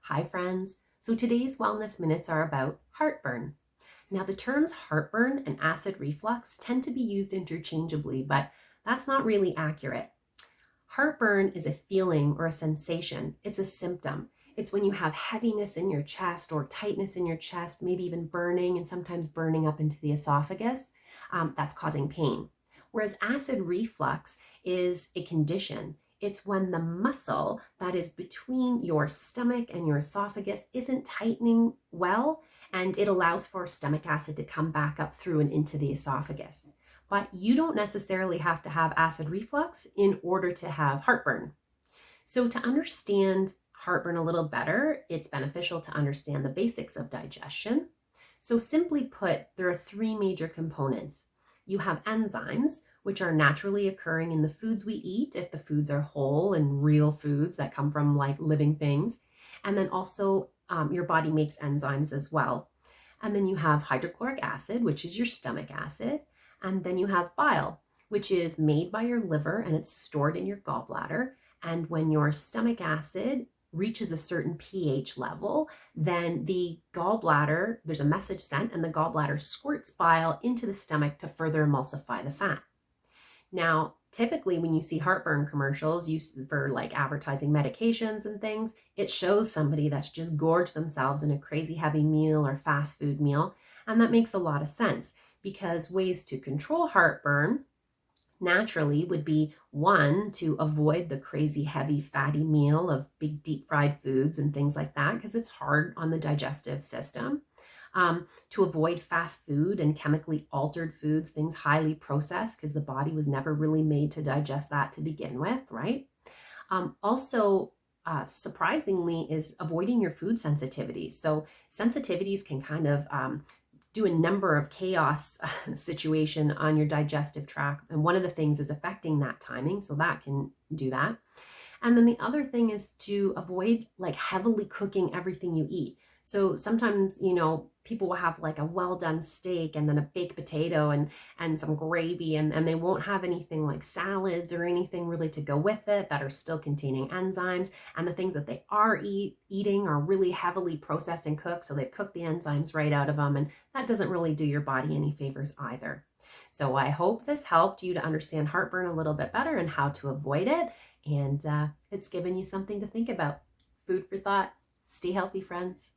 Hi friends. So today's Wellness Minutes are about heartburn. Now the terms heartburn and acid reflux tend to be used interchangeably, but that's not really accurate. Heartburn is a feeling or a sensation. It's a symptom. It's when you have heaviness in your chest or tightness in your chest, maybe even burning and sometimes burning up into the esophagus. That's causing pain. Whereas acid reflux is a condition. It's when the muscle that is between your stomach and your esophagus isn't tightening well, and it allows for stomach acid to come back up through and into the esophagus. But you don't necessarily have to have acid reflux in order to have heartburn. So to understand heartburn a little better, it's beneficial to understand the basics of digestion. So simply put, there are three major components. You have enzymes, which are naturally occurring in the foods we eat, if the foods are whole and real foods that come from like living things. And then also your body makes enzymes as well. And then you have hydrochloric acid, which is your stomach acid. And then you have bile, which is made by your liver and it's stored in your gallbladder. And when your stomach acid reaches a certain pH level, then the gallbladder, there's a message sent, and the gallbladder squirts bile into the stomach to further emulsify the fat. Now, typically when you see heartburn commercials used for like advertising medications and things, it shows somebody that's just gorged themselves in a crazy heavy meal or fast food meal. And that makes a lot of sense because ways to control heartburn naturally would be one, to avoid the crazy heavy fatty meal of big deep fried foods and things like that because it's hard on the digestive system. To avoid fast food and chemically altered foods, things highly processed because the body was never really made to digest that to begin with, right? Also, surprisingly, is avoiding your food sensitivities. So sensitivities can kind of do a number of chaos situation on your digestive tract. And one of the things is affecting that timing. So that can do that. And then the other thing is to avoid like heavily cooking everything you eat. So sometimes, people will have like a well done steak and then a baked potato and some gravy, and they won't have anything like salads or anything really to go with it that are still containing enzymes. And the things that they are eating are really heavily processed and cooked. So they've cooked the enzymes right out of them. And that doesn't really do your body any favors either. So I hope this helped you to understand heartburn a little bit better and how to avoid it. And it's given you something to think about. Food for thought. Stay healthy, friends.